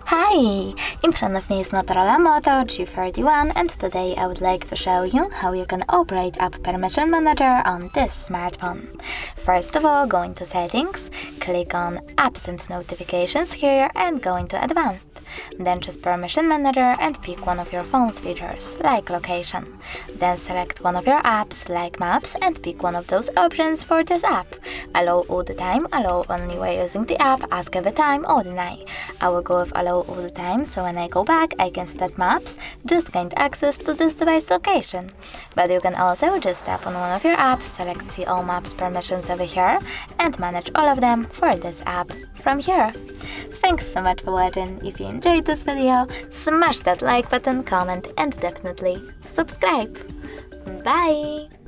Hi! In front of me is Motorola Moto G41, and today I would like to show you how you can operate App Permission Manager on this smartphone. First of all, go into Settings, click on Apps and Notifications here and go into Advanced. Then choose Permission Manager and pick one of your phone's features, like Location. Then select one of your apps, like Maps, and pick one of those options for this app. Allow all the time, allow only while using the app, ask every time, or deny. I will go with allow all the time, so when I go back I can start Maps, just gain access to this device location. But you can also just tap on one of your apps, select See All Maps permissions over here, and manage all of them for this app from here. Thanks so much for watching. If you enjoyed this video, smash that like button, comment, and definitely subscribe. Bye!